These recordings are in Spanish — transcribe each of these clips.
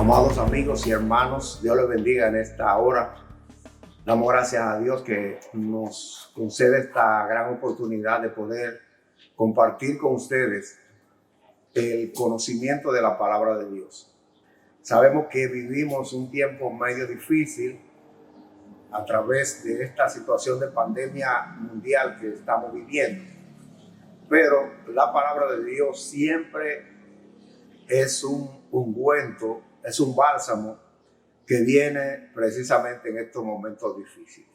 Amados amigos y hermanos, Dios les bendiga en esta hora. Damos gracias a Dios que nos concede esta gran oportunidad de poder compartir con ustedes el conocimiento de la palabra de Dios. Sabemos que vivimos un tiempo medio difícil a través de esta situación de pandemia mundial que estamos viviendo, pero la palabra de Dios siempre es un ungüento, es un bálsamo que viene precisamente en estos momentos difíciles.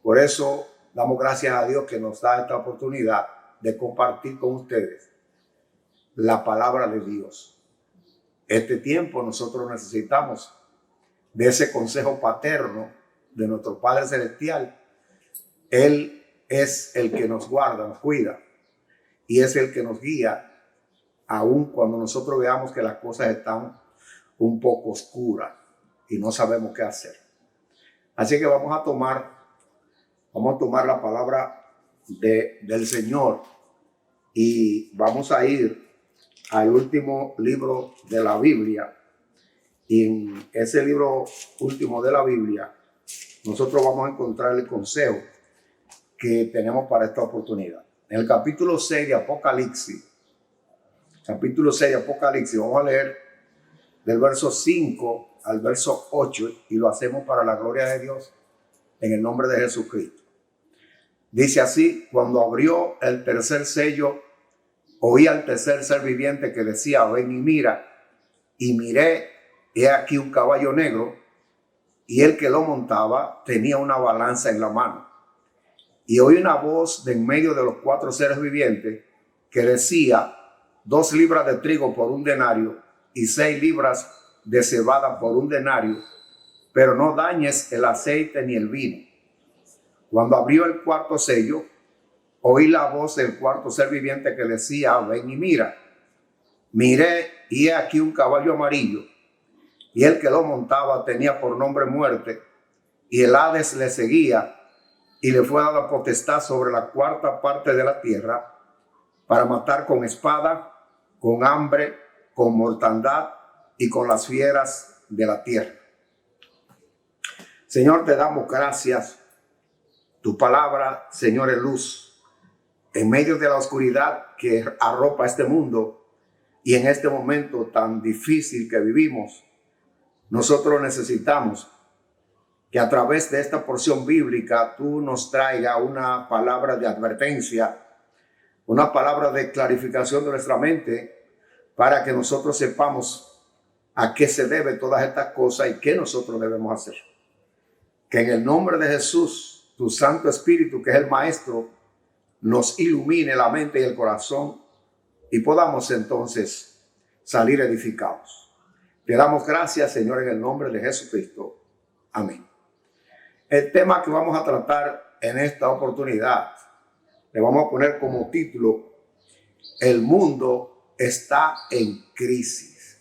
Por eso damos gracias a Dios que nos da esta oportunidad de compartir con ustedes la palabra de Dios. Este tiempo nosotros necesitamos de ese consejo paterno de nuestro Padre Celestial. Él es el que nos guarda, nos cuida y es el que nos guía aun cuando nosotros veamos que las cosas están un poco oscuras y no sabemos qué hacer. Así que vamos a tomar la palabra del Señor y vamos a ir al último libro de la Biblia. Y en ese libro último de la Biblia, nosotros vamos a encontrar el consejo que tenemos para esta oportunidad. En el capítulo 6 de Apocalipsis, vamos a leer del verso 5 al verso 8 y lo hacemos para la gloria de Dios en el nombre de Jesucristo. Dice así: cuando abrió el tercer sello, oí al tercer ser viviente que decía: ven y mira. Y miré, he aquí un caballo negro, y el que lo montaba tenía una balanza en la mano. Y oí una voz de en medio de los cuatro seres vivientes que decía: 2 libras de trigo por 1 denario y 6 libras de cebada por 1 denario, pero no dañes el aceite ni el vino. Cuando abrió el cuarto sello, oí la voz del cuarto ser viviente que decía: ven y mira. Miré, y he aquí un caballo amarillo, y el que lo montaba tenía por nombre Muerte, y el Hades le seguía, y le fue dada potestad sobre la cuarta parte de la tierra, para matar con espada, con hambre, con mortandad y con las fieras de la tierra. Señor, te damos gracias. Tu palabra, Señor, es luz en medio de la oscuridad que arropa este mundo, y en este momento tan difícil que vivimos. Nosotros necesitamos que a través de esta porción bíblica tú nos traigas una palabra de advertencia, una palabra de clarificación de nuestra mente, para que nosotros sepamos a qué se debe todas estas cosas y qué nosotros debemos hacer. Que en el nombre de Jesús, tu Santo Espíritu, que es el Maestro, nos ilumine la mente y el corazón y podamos entonces salir edificados. Te damos gracias, Señor, en el nombre de Jesucristo. Amén. El tema que vamos a tratar en esta oportunidad le vamos a poner como título: el mundo está en crisis.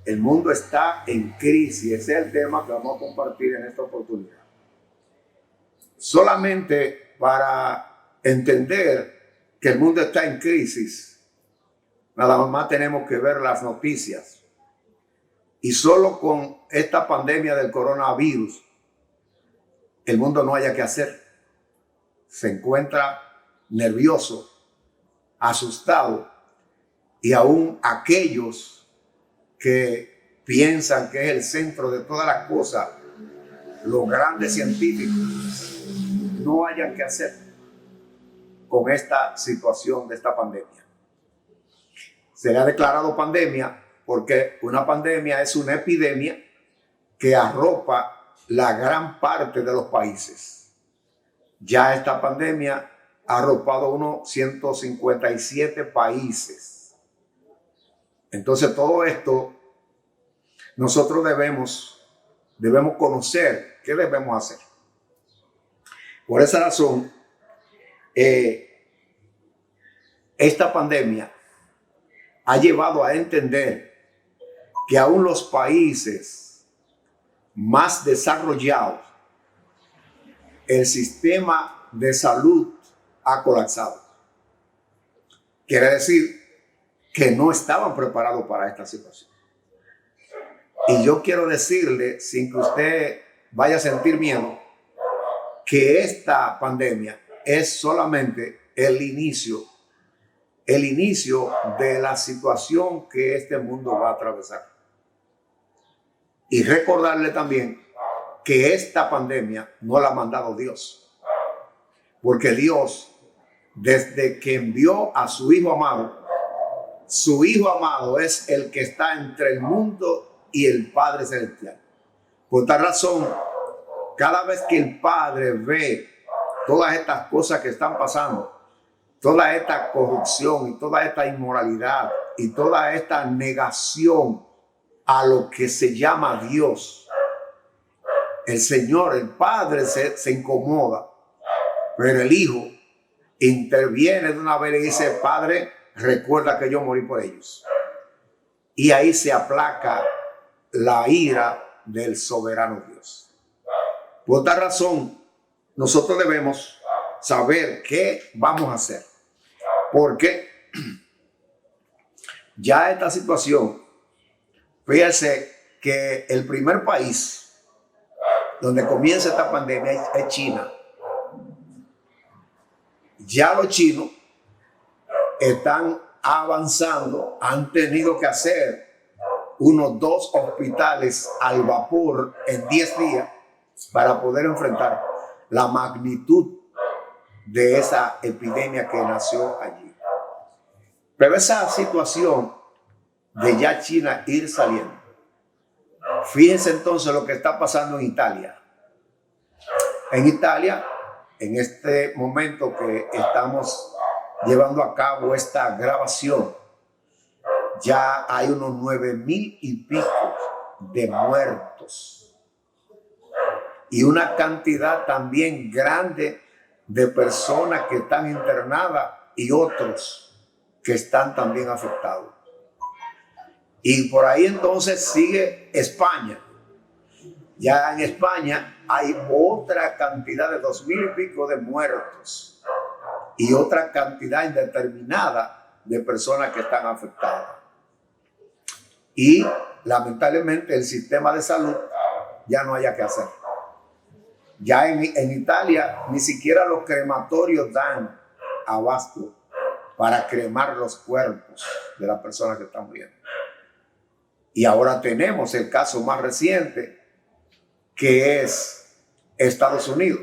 El mundo está en crisis. Ese es el tema que vamos a compartir en esta oportunidad. Solamente para entender que el mundo está en crisis, nada más tenemos que ver las noticias. Y solo con esta pandemia del coronavirus, el mundo no haya que hacer. Se encuentra nervioso, asustado, y aún aquellos que piensan que es el centro de todas las cosas, los grandes científicos, no hayan que hacer con esta situación de esta pandemia. Se le ha declarado pandemia porque una pandemia es una epidemia que arropa la gran parte de los países. Ya esta pandemia ha arropado unos 157 países. Entonces todo esto nosotros debemos conocer qué debemos hacer. Por esa razón, esta pandemia ha llevado a entender que aún los países más desarrollados, el sistema de salud ha colapsado. Quiere decir que no estaban preparados para esta situación. Y yo quiero decirle, sin que usted vaya a sentir miedo, que esta pandemia es solamente el inicio de la situación que este mundo va a atravesar. Y recordarle también que esta pandemia no la ha mandado Dios, porque Dios, desde que envió a su Hijo amado es el que está entre el mundo y el Padre Celestial. Por tal razón, cada vez que el Padre ve todas estas cosas que están pasando, toda esta corrupción y toda esta inmoralidad y toda esta negación a lo que se llama Dios, el Señor, el Padre se incomoda, pero el Hijo interviene de una vez y dice: Padre, recuerda que yo morí por ellos. Y ahí se aplaca la ira del soberano Dios. Por tal razón, nosotros debemos saber qué vamos a hacer, porque ya esta situación, fíjense que el primer país donde comienza esta pandemia es China. Ya los chinos están avanzando, han tenido que hacer unos 2 hospitales al vapor en 10 días para poder enfrentar la magnitud de esa epidemia que nació allí. Pero esa situación de ya China ir saliendo, fíjense entonces lo que está pasando en Italia. En Italia, en este momento que estamos llevando a cabo esta grabación, ya hay unos 9,000 y pico de muertos y una cantidad también grande de personas que están internadas y otros que están también afectados. Y por ahí entonces sigue España. Ya en España hay otra cantidad de 2,000 y pico de muertos y otra cantidad indeterminada de personas que están afectadas. Y lamentablemente el sistema de salud ya no haya que hacer. Ya en Italia ni siquiera los crematorios dan abasto para cremar los cuerpos de las personas que están muriendo. Y ahora tenemos el caso más reciente, que es Estados Unidos.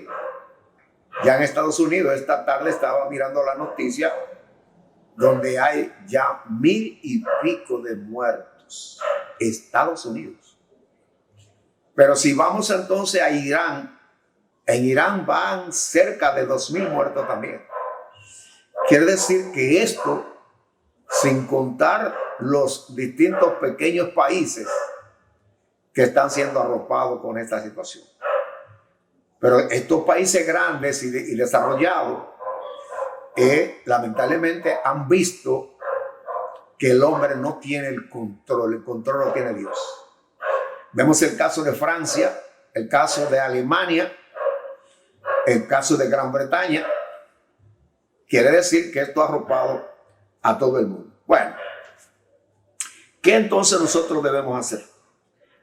Ya en Estados Unidos, esta tarde estaba mirando la noticia donde hay ya 1,000 y pico de muertos. Estados Unidos. Pero si vamos entonces a Irán, en Irán van cerca de 2,000 muertos también. Quiere decir que esto, sin contar los distintos pequeños países que están siendo arropados con esta situación. Pero estos países grandes y desarrollados, lamentablemente han visto que el hombre no tiene el control lo tiene Dios. Vemos el caso de Francia, el caso de Alemania, el caso de Gran Bretaña. Quiere decir que esto ha arropado a todo el mundo. Bueno, ¿qué entonces nosotros debemos hacer?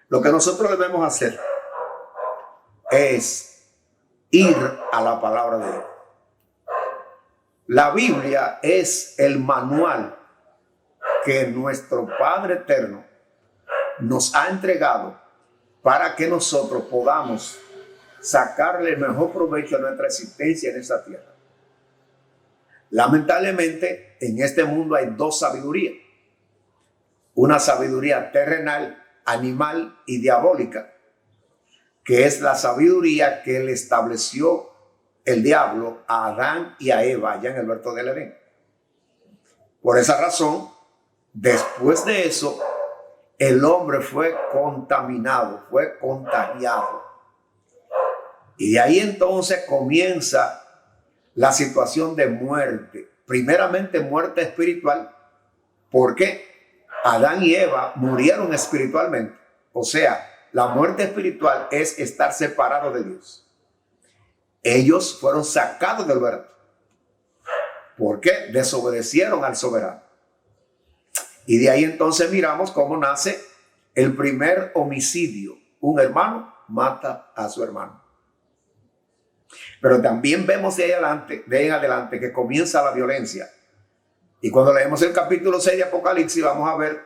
Lo que nosotros debemos hacer es ir a la palabra de Dios. La Biblia es el manual que nuestro Padre Eterno nos ha entregado para que nosotros podamos sacarle el mejor provecho a nuestra existencia en esta tierra. Lamentablemente, en este mundo hay 2 sabidurías. Una sabiduría terrenal, animal y diabólica, que es la sabiduría que le estableció el diablo a Adán y a Eva allá en el huerto del Edén. Por esa razón, después de eso, el hombre fue contaminado, fue contagiado. Y de ahí entonces comienza la situación de muerte. Primeramente muerte espiritual, porque Adán y Eva murieron espiritualmente. O sea, la muerte espiritual es estar separados de Dios. Ellos fueron sacados del huerto porque desobedecieron al soberano. Y de ahí entonces miramos cómo nace el primer homicidio. Un hermano mata a su hermano. Pero también vemos de ahí en adelante que comienza la violencia. Y cuando leemos el capítulo 6 de Apocalipsis, vamos a ver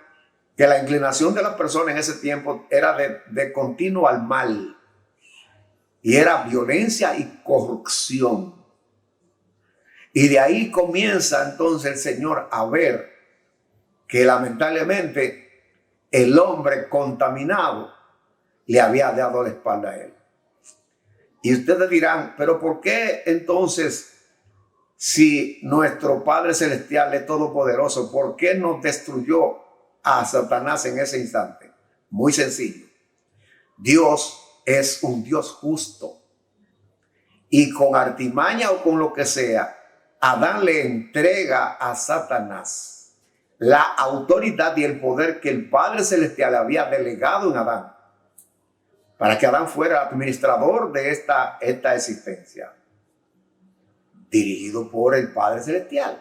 que la inclinación de las personas en ese tiempo era de continuo al mal. Y era violencia y corrupción. Y de ahí comienza entonces el Señor a ver que lamentablemente el hombre contaminado le había dado la espalda a él. Y ustedes dirán, pero ¿por qué entonces, si nuestro Padre Celestial es todopoderoso, por qué no destruyó a Satanás en ese instante? Muy sencillo. Dios es un Dios justo. Y con artimaña o con lo que sea, Adán le entrega a Satanás la autoridad y el poder que el Padre Celestial había delegado en Adán, para que Adán fuera administrador de esta existencia, dirigido por el Padre Celestial.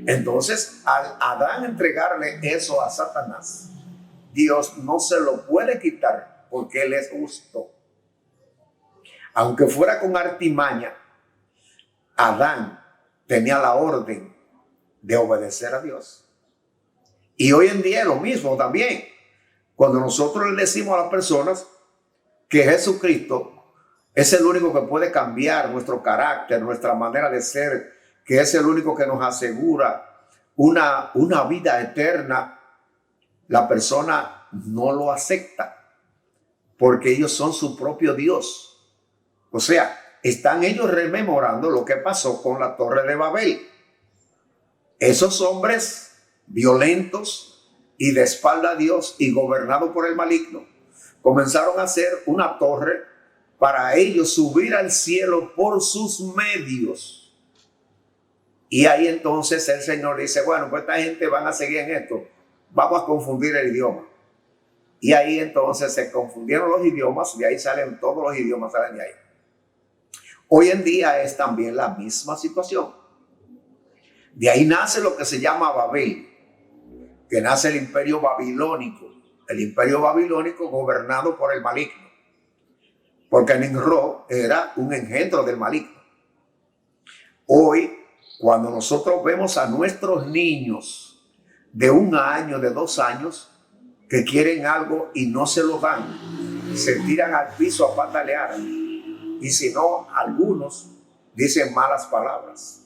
Entonces, al Adán entregarle eso a Satanás, Dios no se lo puede quitar porque Él es justo. Aunque fuera con artimaña, Adán tenía la orden de obedecer a Dios. Y hoy en día es lo mismo también. Cuando nosotros le decimos a las personas que Jesucristo es el único que puede cambiar nuestro carácter, nuestra manera de ser, que es el único que nos asegura una vida eterna, la persona no lo acepta porque ellos son su propio Dios. O sea, están ellos rememorando lo que pasó con la Torre de Babel. Esos hombres violentos y de espalda a Dios y gobernados por el maligno comenzaron a hacer una torre para ellos subir al cielo por sus medios. Y ahí entonces el Señor dice, bueno, pues esta gente van a seguir en esto, vamos a confundir el idioma. Y ahí entonces se confundieron los idiomas, de ahí salen todos los idiomas, salen de ahí. Hoy en día es también la misma situación. De ahí nace lo que se llama Babel, que nace el imperio babilónico. El imperio babilónico gobernado por el maligno. Porque Nimrod era un engendro del maligno. Hoy, cuando nosotros vemos a nuestros niños de 1 año, de 2 años, que quieren algo y no se lo dan, se tiran al piso a patalear. Y si no, algunos dicen malas palabras.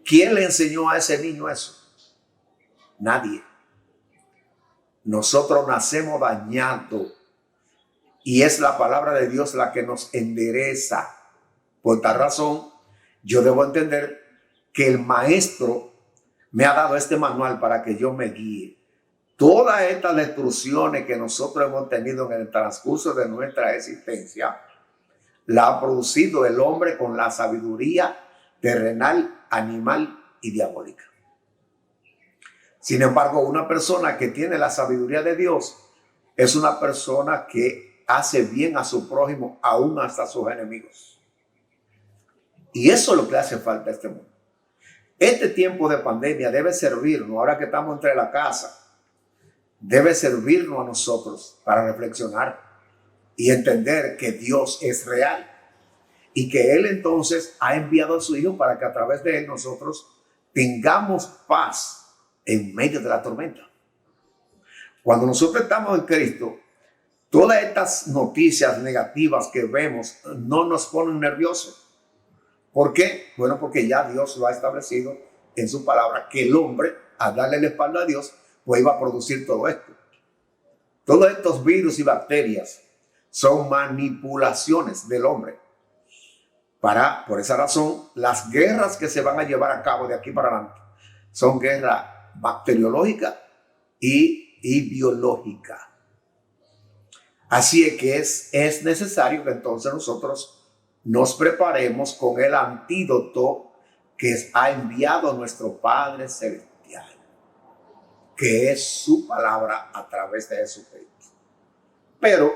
¿Quién le enseñó a ese niño eso? Nadie. Nosotros nacemos dañados y es la palabra de Dios la que nos endereza. Por tal razón, yo debo entender que el maestro me ha dado este manual para que yo me guíe. Todas estas destrucciones que nosotros hemos tenido en el transcurso de nuestra existencia, la ha producido el hombre con la sabiduría terrenal, animal y diabólica. Sin embargo, una persona que tiene la sabiduría de Dios es una persona que hace bien a su prójimo, aún hasta a sus enemigos. Y eso es lo que hace falta a este mundo. Este tiempo de pandemia debe servirnos, ahora que estamos entre la casa, debe servirnos a nosotros para reflexionar y entender que Dios es real y que Él entonces ha enviado a su Hijo para que a través de Él nosotros tengamos paz en medio de la tormenta. Cuando nosotros estamos en Cristo, todas estas noticias negativas que vemos no nos ponen nerviosos. ¿Por qué? Bueno, porque ya Dios lo ha establecido en su palabra, que el hombre, al darle la espalda a Dios, pues iba a producir todo esto. Todos estos virus y bacterias son manipulaciones del hombre. Por esa razón, las guerras que se van a llevar a cabo de aquí para adelante son guerras bacteriológica y biológica. Así es que es necesario que entonces nosotros nos preparemos con el antídoto que ha enviado nuestro Padre Celestial, que es su palabra a través de Jesucristo. Pero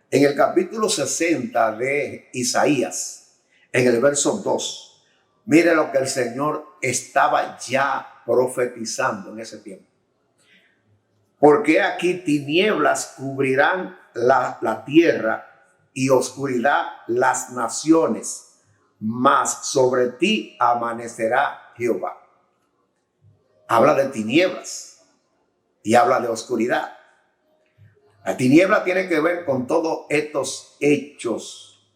en el capítulo 60 de Isaías, en el verso 2, mire lo que el Señor estaba ya profetizando en ese tiempo. Porque aquí tinieblas cubrirán la tierra y oscuridad las naciones, mas sobre ti amanecerá Jehová. Habla de tinieblas y habla de oscuridad. La tiniebla tiene que ver con todos estos hechos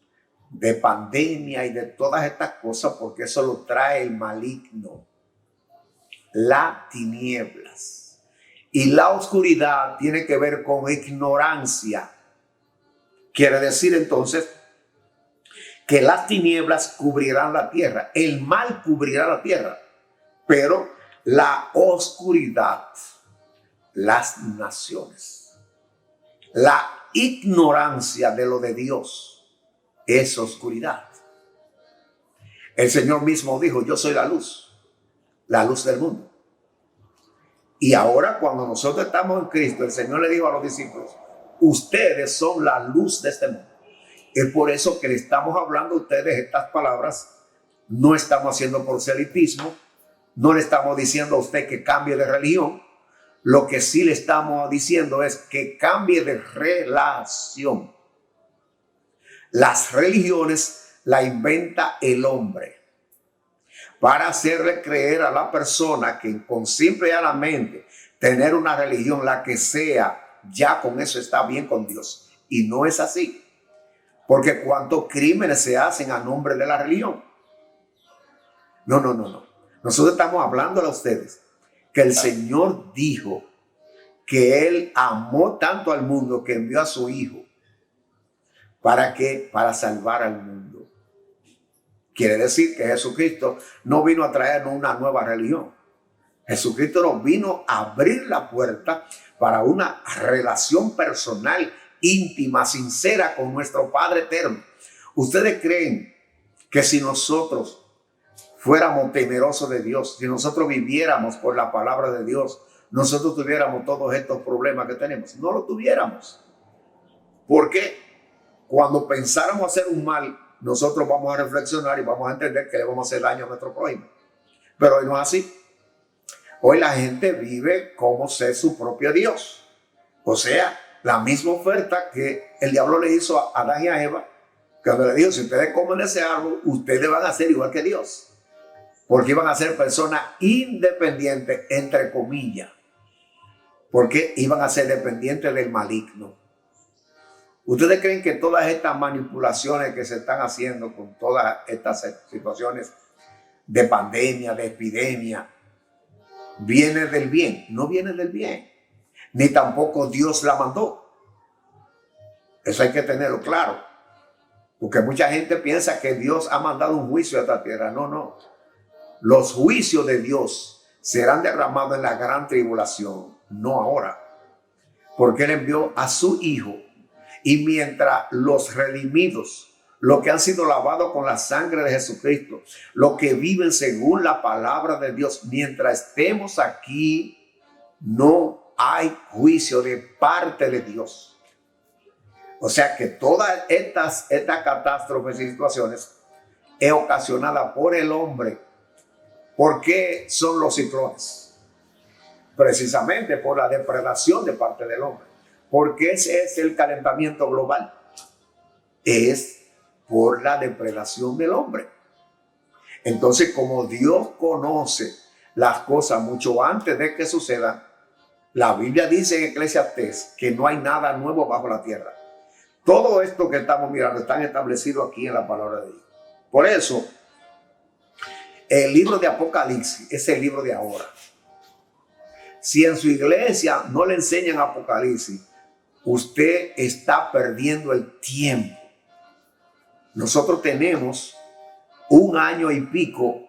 de pandemia y de todas estas cosas, porque eso lo trae el maligno. Las tinieblas. Y la oscuridad tiene que ver con ignorancia. Quiere decir entonces que las tinieblas cubrirán la tierra, el mal cubrirá la tierra, pero la oscuridad, las naciones. La ignorancia de lo de Dios es oscuridad. El Señor mismo dijo, yo soy la luz del mundo. Y ahora cuando nosotros estamos en Cristo, el Señor le dijo a los discípulos, ustedes son la luz de este mundo. Es por eso que le estamos hablando a ustedes estas palabras. No estamos haciendo proselitismo, no le estamos diciendo a usted que cambie de religión. Lo que sí le estamos diciendo es que cambie de relación. Las religiones la inventa el hombre para hacerle creer a la persona que con simple y llanamente tener una religión, la que sea, ya con eso está bien con Dios. Y no es así. Porque cuántos crímenes se hacen a nombre de la religión. No. Nosotros estamos hablando a ustedes que el Señor dijo que Él amó tanto al mundo que envió a su Hijo. ¿Para qué? Para salvar al mundo. Quiere decir que Jesucristo no vino a traernos una nueva religión. Jesucristo nos vino a abrir la puerta para una relación personal, íntima, sincera con nuestro Padre eterno. ¿Ustedes creen que si nosotros fuéramos temerosos de Dios, si nosotros viviéramos por la palabra de Dios, nosotros tuviéramos todos estos problemas que tenemos? No lo tuviéramos. Porque cuando pensáramos hacer un mal, nosotros vamos a reflexionar y vamos a entender que le vamos a hacer daño a nuestro prójimo. Pero hoy no es así. Hoy la gente vive como ser su propio Dios. O sea, la misma oferta que el diablo le hizo a Adán y a Eva, cuando le dijo, si ustedes comen ese árbol, ustedes van a ser igual que Dios. Porque iban a ser personas independientes, entre comillas. Porque iban a ser dependientes del maligno. ¿Ustedes creen que todas estas manipulaciones que se están haciendo con todas estas situaciones de pandemia, de epidemia, vienen del bien? No vienen del bien. Ni tampoco Dios la mandó. Eso hay que tenerlo claro. Porque mucha gente piensa que Dios ha mandado un juicio a esta tierra. No. Los juicios de Dios serán derramados en la gran tribulación, no ahora. Porque Él envió a su Hijo. Y mientras los redimidos, los que han sido lavados con la sangre de Jesucristo, los que viven según la palabra de Dios, mientras estemos aquí, no hay juicio de parte de Dios. O sea que todas estas catástrofes y situaciones es ocasionada por el hombre. ¿Por qué son los ciclones? Precisamente por la depredación de parte del hombre. Porque ese es el calentamiento global. Es por la depredación del hombre. Entonces, como Dios conoce las cosas mucho antes de que sucedan, la Biblia dice en Eclesiastés que no hay nada nuevo bajo la tierra. Todo esto que estamos mirando está establecido aquí en la palabra de Dios. Por eso, el libro de Apocalipsis es el libro de ahora. Si en su iglesia no le enseñan Apocalipsis, usted está perdiendo el tiempo. Nosotros tenemos 1 año y pico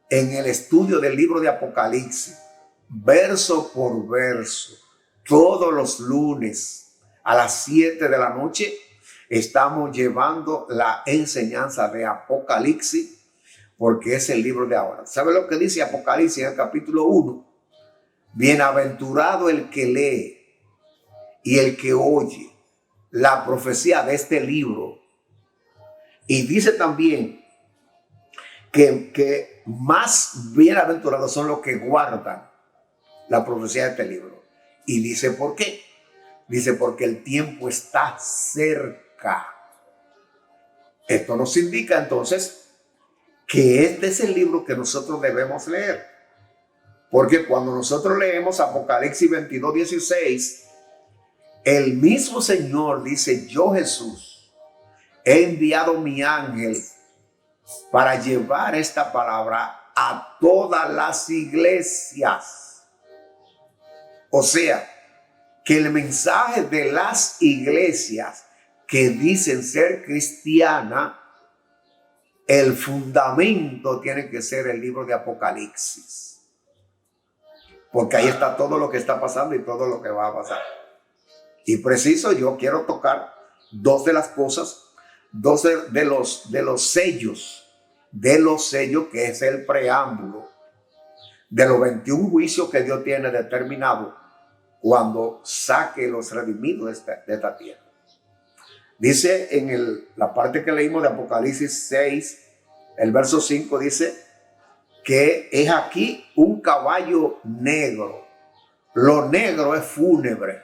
en el estudio del libro de Apocalipsis, verso por verso, todos los lunes a las 7 de la noche estamos llevando la enseñanza de Apocalipsis, porque es el libro de ahora. ¿Sabe lo que dice Apocalipsis en el capítulo 1? Bienaventurado el que lee y el que oye la profecía de este libro. Y dice también que más bienaventurados son los que guardan la profecía de este libro. Y dice, ¿por qué? Dice, porque el tiempo está cerca. Esto nos indica entonces que este es el libro que nosotros debemos leer. Porque cuando nosotros leemos Apocalipsis 22:16, el mismo Señor dice, yo Jesús he enviado mi ángel para llevar esta palabra a todas las iglesias. O sea, que el mensaje de las iglesias que dicen ser cristianas, el fundamento tiene que ser el libro de Apocalipsis. Porque ahí está todo lo que está pasando y todo lo que va a pasar. Y preciso, yo quiero tocar dos de las cosas, dos de los sellos, que es el preámbulo de los 21 juicios que Dios tiene determinado cuando saque los redimidos de esta tierra. Dice en la parte que leímos de Apocalipsis 6, el verso 5 dice que es aquí un caballo negro. Lo negro es fúnebre.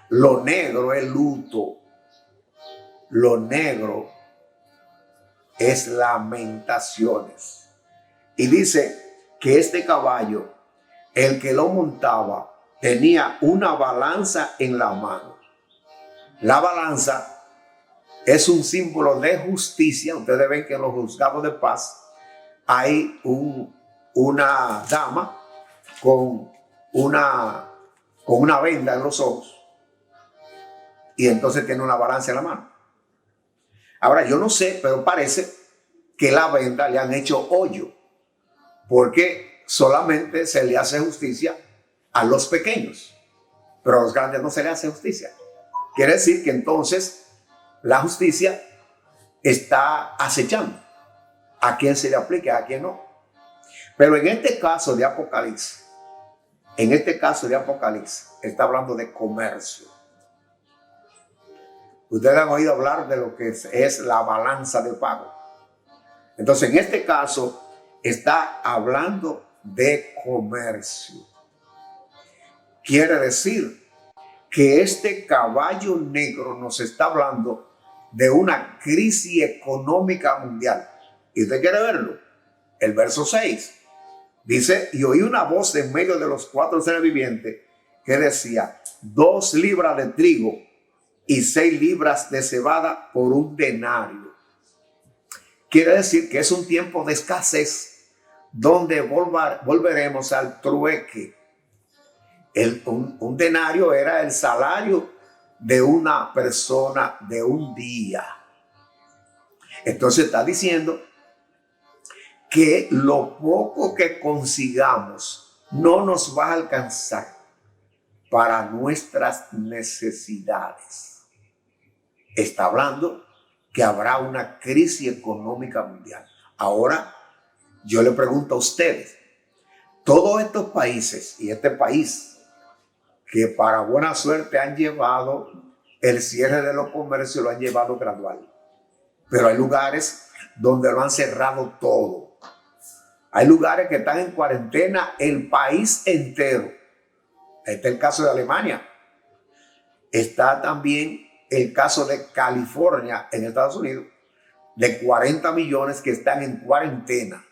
Lo negro es luto. Lo negro es lamentaciones. Y dice que este caballo, el que lo montaba, tenía una balanza en la mano. La balanza es un símbolo de justicia. Ustedes ven que en los juzgados de paz hay una dama con una venda en los ojos y entonces tiene una balanza en la mano. Ahora, yo no sé, pero parece que la venda le han hecho hoyo porque solamente se le hace justicia a los pequeños, pero a los grandes no se le hace justicia. Quiere decir que entonces la justicia está acechando a quien se le aplique, a quien no. Pero en este caso de Apocalipsis, está hablando de comercio. Ustedes han oído hablar de lo que es la balanza de pago. Entonces, en este caso, está hablando de comercio. Quiere decir que este caballo negro nos está hablando de una crisis económica mundial. ¿Y usted quiere verlo? El verso 6 dice, y oí una voz en medio de los 4 seres vivientes que decía, 2 libras de trigo y 6 libras de cebada por un denario. Quiere decir que es un tiempo de escasez donde volveremos al trueque. Un denario era el salario de una persona de un día. Entonces está diciendo que lo poco que consigamos no nos va a alcanzar para nuestras necesidades. Está hablando que habrá una crisis económica mundial. Ahora, yo le pregunto a ustedes, todos estos países y este país que para buena suerte han llevado el cierre de los comercios, lo han llevado gradual. Pero hay lugares donde lo han cerrado todo. Hay lugares que están en cuarentena el país entero. Este es el caso de Alemania. Está también el caso de California en Estados Unidos, de 40 millones que están en cuarentena.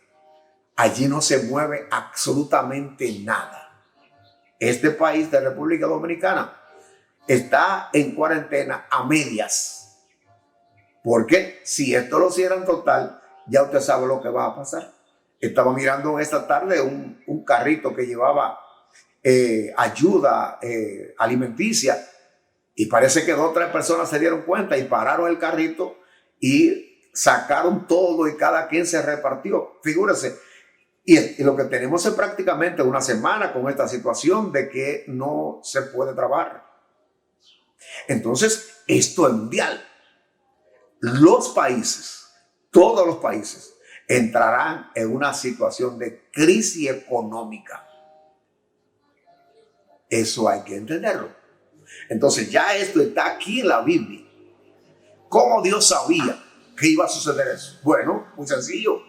Allí no se mueve absolutamente nada. Este país de República Dominicana está en cuarentena a medias. Porque si esto lo cierran total, ya usted sabe lo que va a pasar. Estaba mirando esta tarde un carrito que llevaba ayuda alimenticia y parece que 2 o 3 personas se dieron cuenta y pararon el carrito y sacaron todo y cada quien se repartió. Figúrese. Y lo que tenemos es prácticamente una semana con esta situación de que no se puede trabajar. Entonces, esto es mundial. Los países, todos los países, entrarán en una situación de crisis económica. Eso hay que entenderlo. Entonces, ya esto está aquí en la Biblia. ¿Cómo Dios sabía que iba a suceder eso? Bueno, muy sencillo.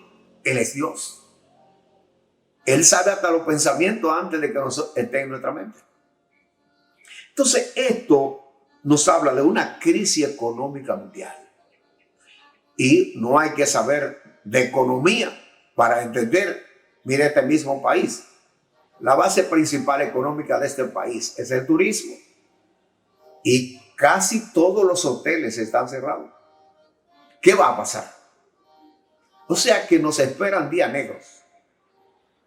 Él es Dios. Él sabe hasta los pensamientos antes de que estén en nuestra mente. Entonces, esto nos habla de una crisis económica mundial. Y no hay que saber de economía para entender, mire este mismo país. La base principal económica de este país es el turismo. Y casi todos los hoteles están cerrados. ¿Qué va a pasar? O sea que nos esperan días negros.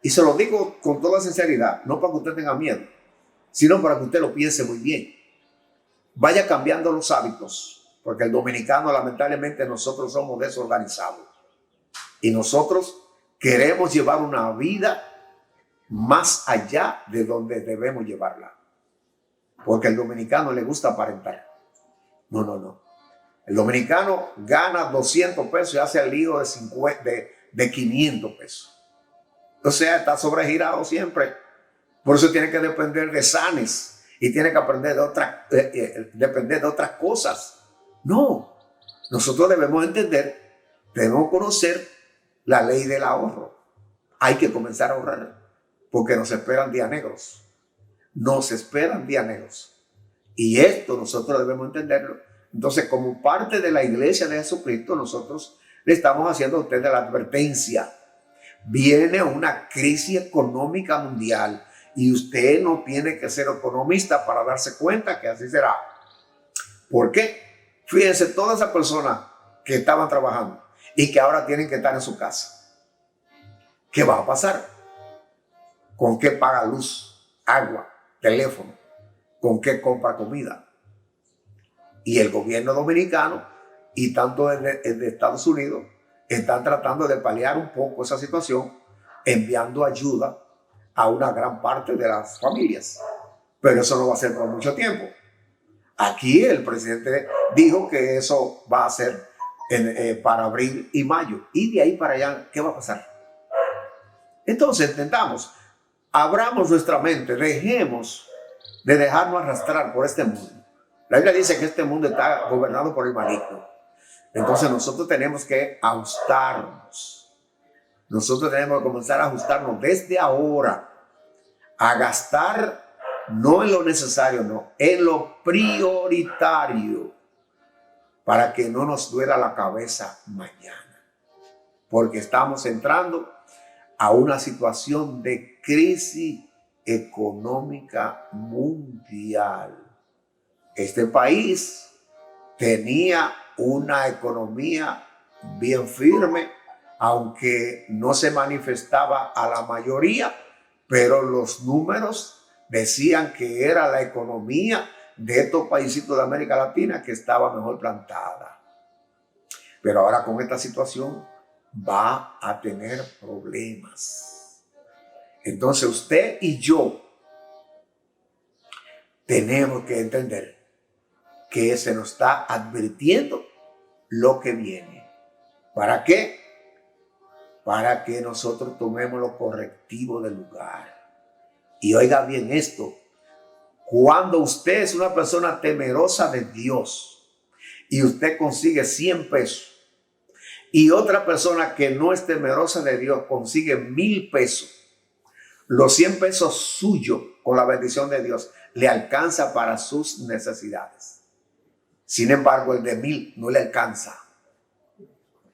Y se lo digo con toda sinceridad, no para que usted tenga miedo, sino para que usted lo piense muy bien. Vaya cambiando los hábitos, porque el dominicano, lamentablemente, nosotros somos desorganizados. Y nosotros queremos llevar una vida más allá de donde debemos llevarla. Porque al dominicano le gusta aparentar. No. El dominicano gana 200 pesos y hace el lío de 500 pesos. O sea, está sobregirado siempre. Por eso tiene que depender de sanes y tiene que aprender depender de otras cosas. No, nosotros debemos entender, debemos conocer la ley del ahorro. Hay que comenzar a ahorrar porque nos esperan días negros. Nos esperan días negros. Y esto nosotros debemos entenderlo. Entonces, como parte de la iglesia de Jesucristo, nosotros le estamos haciendo a ustedes la advertencia. Viene una crisis económica mundial y usted no tiene que ser economista para darse cuenta que así será. ¿Por qué? Fíjense, todas esas personas que estaban trabajando y que ahora tienen que estar en su casa. ¿Qué va a pasar? ¿Con qué paga luz, agua, teléfono? ¿Con qué compra comida? Y el gobierno dominicano y tanto el de Estados Unidos están tratando de paliar un poco esa situación, enviando ayuda a una gran parte de las familias. Pero eso no va a ser por mucho tiempo. Aquí el presidente dijo que eso va a ser para abril y mayo. Y de ahí para allá, ¿qué va a pasar? Entonces, intentamos, abramos nuestra mente, dejemos de dejarnos arrastrar por este mundo. La Biblia dice que este mundo está gobernado por el maligno. Entonces nosotros tenemos que ajustarnos. Nosotros tenemos que comenzar a ajustarnos desde ahora, a gastar no en lo necesario, no, en lo prioritario, para que no nos duela la cabeza mañana. Porque estamos entrando a una situación de crisis económica mundial. Este país tenía una economía bien firme, aunque no se manifestaba a la mayoría, pero los números decían que era la economía de estos paísitos de América Latina que estaba mejor plantada. Pero ahora con esta situación va a tener problemas. Entonces usted y yo tenemos que entender que se nos está advirtiendo lo que viene. ¿Para qué? Para que nosotros tomemos lo correctivo del lugar. Y oiga bien esto, cuando usted es una persona temerosa de Dios y usted consigue 100 pesos y otra persona que no es temerosa de Dios consigue 1000 pesos, los 100 pesos suyos con la bendición de Dios le alcanza para sus necesidades. Sin embargo, el de 1000 no le alcanza.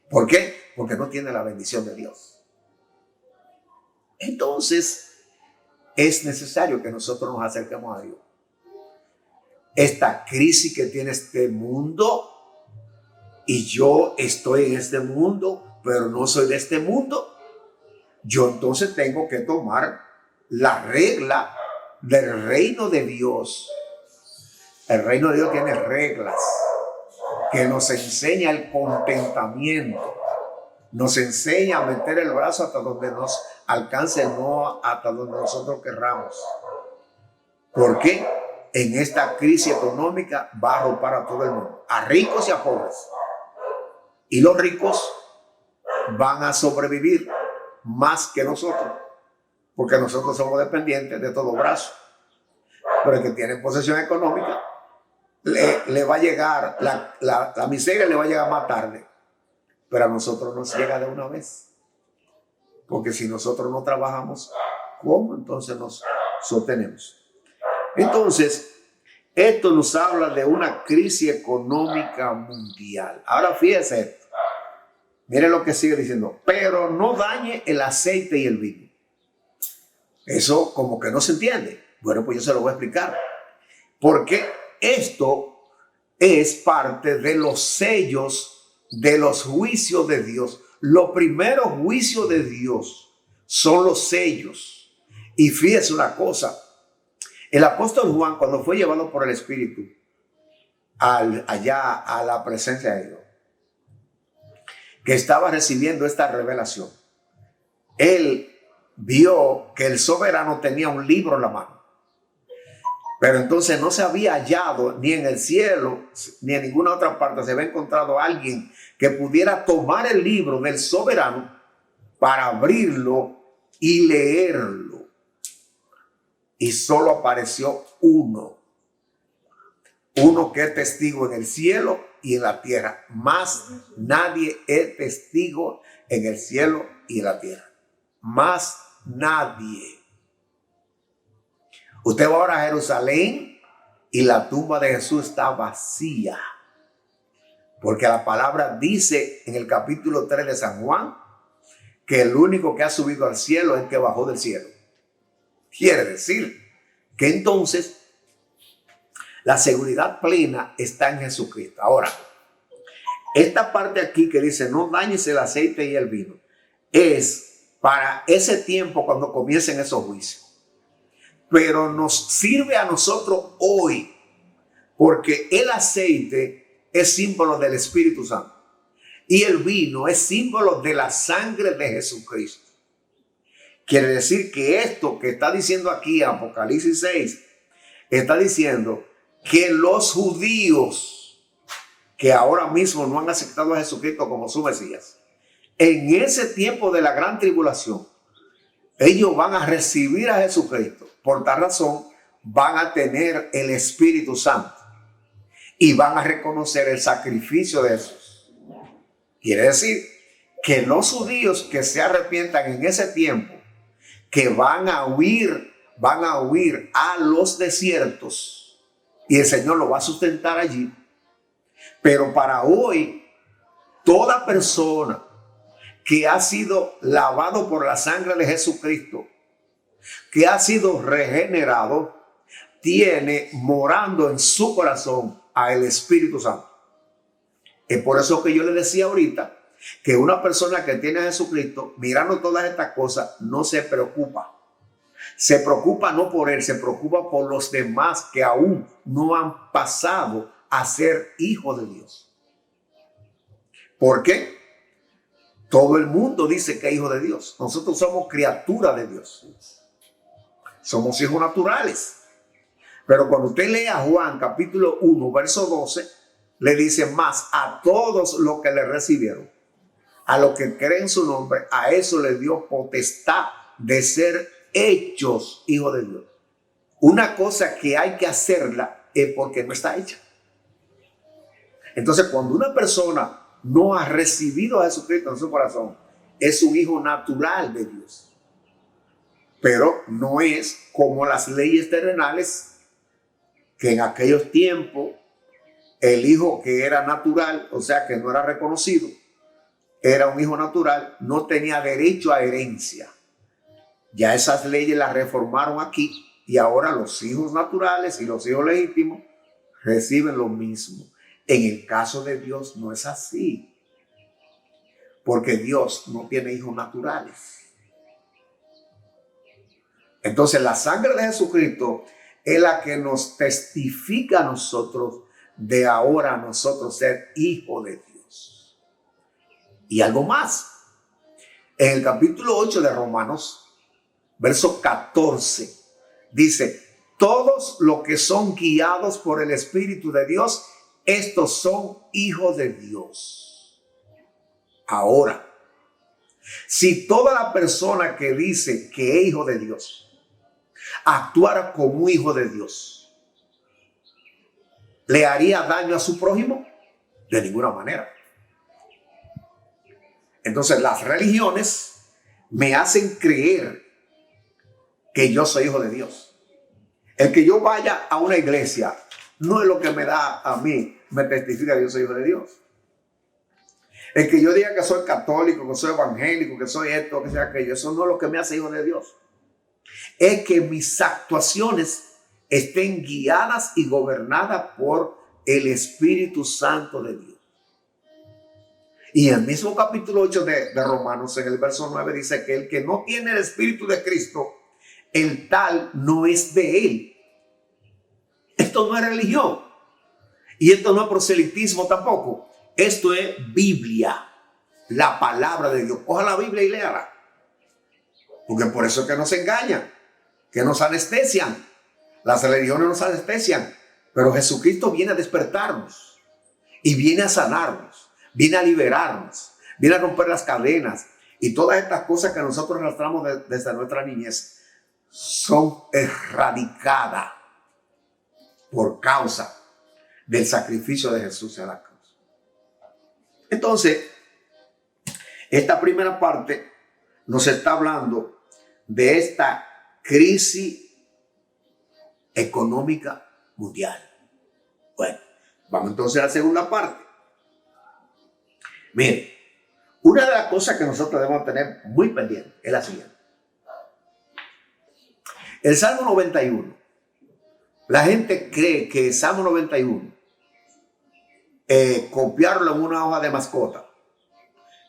¿Por qué? Porque no tiene la bendición de Dios. Entonces, es necesario que nosotros nos acerquemos a Dios. Esta crisis que tiene este mundo, y yo estoy en este mundo, pero no soy de este mundo, yo entonces tengo que tomar la regla del reino de Dios. El reino de Dios tiene reglas que nos enseña el contentamiento, nos enseña a meter el brazo hasta donde nos alcance, no hasta donde nosotros querramos. ¿Por qué? En esta crisis económica va a arropar a todo el mundo, a ricos y a pobres. Y los ricos van a sobrevivir más que nosotros, porque nosotros somos dependientes de todo brazo. Pero el que tiene posesión económica, le va a llegar, la miseria le va a llegar más tarde, pero a nosotros nos llega de una vez. Porque si nosotros no trabajamos, ¿cómo entonces nos sostenemos? Entonces, Esto nos habla de una crisis económica mundial. Ahora fíjese esto. Mire lo que sigue diciendo. Pero no dañe el aceite y el vino. Eso como que no se entiende. Bueno, pues yo se lo voy a explicar. Porque esto es parte de los sellos de los juicios de Dios. Los primeros juicios de Dios son los sellos. Y fíjese una cosa. El apóstol Juan, cuando fue llevado por el Espíritu allá a la presencia de Dios, que estaba recibiendo esta revelación, él vio que el soberano tenía un libro en la mano. Pero entonces no se había hallado ni en el cielo ni en ninguna otra parte se había encontrado alguien que pudiera tomar el libro del soberano para abrirlo y leerlo. Y solo apareció uno que es testigo en el cielo y en la tierra. Más nadie es testigo en el cielo y en la tierra. Más nadie. Usted va ahora a Jerusalén y la tumba de Jesús está vacía. Porque la palabra dice en el capítulo 3 de San Juan que el único que ha subido al cielo es el que bajó del cielo. Quiere decir que entonces la seguridad plena está en Jesucristo. Ahora, esta parte aquí que dice no dañes el aceite y el vino es para ese tiempo cuando comiencen esos juicios. Pero nos sirve a nosotros hoy porque el aceite es símbolo del Espíritu Santo y el vino es símbolo de la sangre de Jesucristo. Quiere decir que esto que está diciendo aquí Apocalipsis 6, está diciendo que los judíos que ahora mismo no han aceptado a Jesucristo como su Mesías, en ese tiempo de la gran tribulación, ellos van a recibir a Jesucristo. Por tal razón, van a tener el Espíritu Santo y van a reconocer el sacrificio de Jesús. Quiere decir que los judíos que se arrepientan en ese tiempo, que van a huir a los desiertos y el Señor lo va a sustentar allí. Pero para hoy, toda persona que ha sido lavado por la sangre de Jesucristo, que ha sido regenerado, tiene morando en su corazón al Espíritu Santo. Es por eso que yo le decía ahorita que una persona que tiene a Jesucristo, mirando todas estas cosas, no se preocupa. Se preocupa no por él, se preocupa por los demás que aún no han pasado a ser hijos de Dios. ¿Por qué? Todo el mundo dice que es hijo de Dios. Nosotros somos criaturas de Dios. Somos hijos naturales. Pero cuando usted lee a Juan capítulo 1, verso 12, le dice más a todos los que le recibieron, a los que creen su nombre, a eso le dio potestad de ser hechos hijos de Dios. Una cosa que hay que hacerla es porque no está hecha. Entonces, cuando una persona no ha recibido a Jesucristo en su corazón, es un hijo natural de Dios. Pero no es como las leyes terrenales, que en aquellos tiempos el hijo que era natural, o sea que no era reconocido, era un hijo natural, no tenía derecho a herencia. Ya esas leyes las reformaron aquí y ahora los hijos naturales y los hijos legítimos reciben lo mismo. En el caso de Dios no es así, porque Dios no tiene hijos naturales. Entonces la sangre de Jesucristo es la que nos testifica a nosotros de ahora nosotros ser hijos de Dios. Y algo más. En el capítulo 8 de Romanos, verso 14, dice, todos los que son guiados por el Espíritu de Dios, estos son hijos de Dios. Ahora, si toda la persona que dice que es hijo de Dios actuara como un hijo de Dios, ¿le haría daño a su prójimo? De ninguna manera. Entonces las religiones me hacen creer que yo soy hijo de Dios. El que yo vaya a una iglesia no es lo que me da a mí, me testifica que yo soy hijo de Dios. El que yo diga que soy católico, que soy evangélico, que soy esto, que sea aquello, eso no es lo que me hace hijo de Dios. Es que mis actuaciones estén guiadas y gobernadas por el Espíritu Santo de Dios. Y el mismo capítulo 8 de Romanos, en el verso 9, dice que el que no tiene el Espíritu de Cristo, el tal no es de él. Esto no es religión. Y esto no es proselitismo tampoco. Esto es Biblia, la palabra de Dios. Coja la Biblia y léala. Porque por eso es que nos engañan, que nos anestesian. Las religiones nos anestesian. Pero Jesucristo viene a despertarnos y viene a sanarnos, viene a liberarnos, viene a romper las cadenas. Y todas estas cosas que nosotros arrastramos desde nuestra niñez son erradicadas por causa del sacrificio de Jesús en la cruz. Entonces, esta primera parte nos está hablando de esta crisis económica mundial. Bueno, vamos entonces a la segunda parte. Miren, una de las cosas que nosotros debemos tener muy pendiente es la siguiente. El Salmo 91. La gente cree que el Salmo 91, copiarlo en una hoja de mascota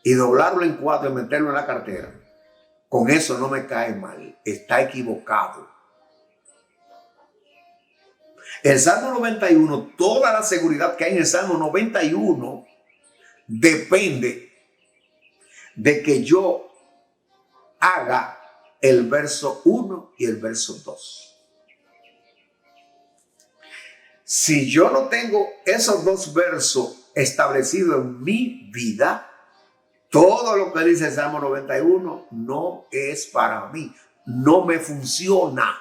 y doblarlo en 4 y meterlo en la cartera, con eso no me cae mal. Está equivocado. El Salmo 91, toda la seguridad que hay en el Salmo 91 depende de que yo haga el verso 1 y el verso 2. Si yo no tengo esos dos versos establecidos en mi vida, todo lo que dice el Salmo 91 no es para mí, no me funciona.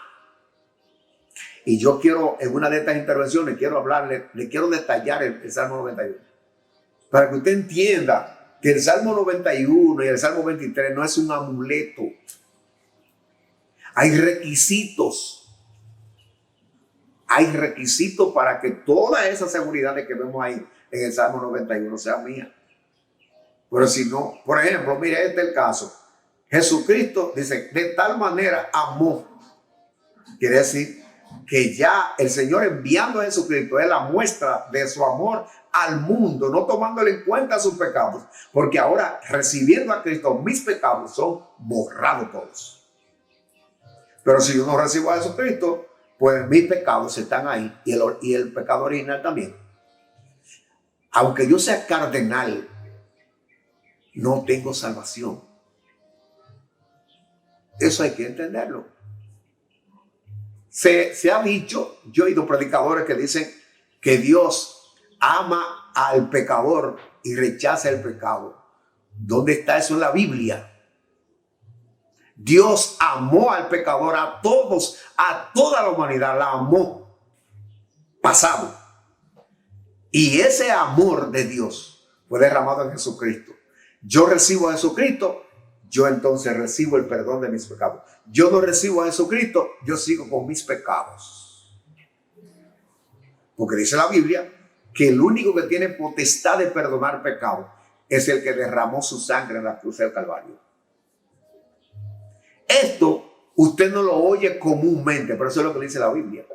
Y yo quiero, en una de estas intervenciones, quiero hablarle, le quiero detallar el Salmo 91. Para que usted entienda que el Salmo 91 y el Salmo 23 no es un amuleto. Hay requisitos. Hay requisitos para que todas esas seguridades que vemos ahí en el Salmo 91 sean mías. Pero si no, por ejemplo, mire, este es el caso. Jesucristo dice, de tal manera amó. Quiere decir que ya el Señor enviando a Jesucristo es la muestra de su amor al mundo, no tomándole en cuenta sus pecados. Porque ahora, recibiendo a Cristo, mis pecados son borrados todos. Pero si yo no recibo a Jesucristo, pues mis pecados están ahí y el pecado original también. Aunque yo sea cardenal, no tengo salvación. Eso hay que entenderlo. Se ha dicho, yo he oído predicadores que dicen que Dios ama al pecador y rechaza el pecado. ¿Dónde está eso en la Biblia? Dios amó al pecador, a todos, a toda la humanidad, la amó. Pasado. Y ese amor de Dios fue derramado en Jesucristo. Yo recibo a Jesucristo, yo entonces recibo el perdón de mis pecados. Yo no recibo a Jesucristo, yo sigo con mis pecados. Porque dice la Biblia que el único que tiene potestad de perdonar pecados es el que derramó su sangre en la cruz del Calvario. Esto usted no lo oye comúnmente, pero eso es lo que dice la Biblia.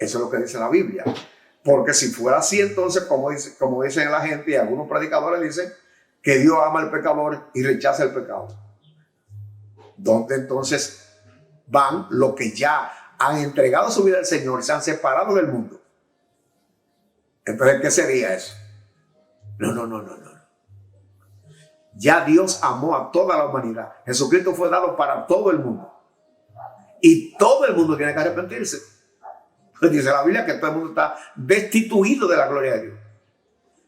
Eso es lo que dice la Biblia. Porque si fuera así, entonces, como dicen la gente y algunos predicadores dicen que Dios ama al pecador y rechaza el pecado. ¿Dónde entonces van los que ya han entregado su vida al Señor y se han separado del mundo? Entonces, ¿qué sería eso? No. Ya Dios amó a toda la humanidad. Jesucristo fue dado para todo el mundo. Y todo el mundo tiene que arrepentirse. Dice la Biblia que todo el mundo está destituido de la gloria de Dios.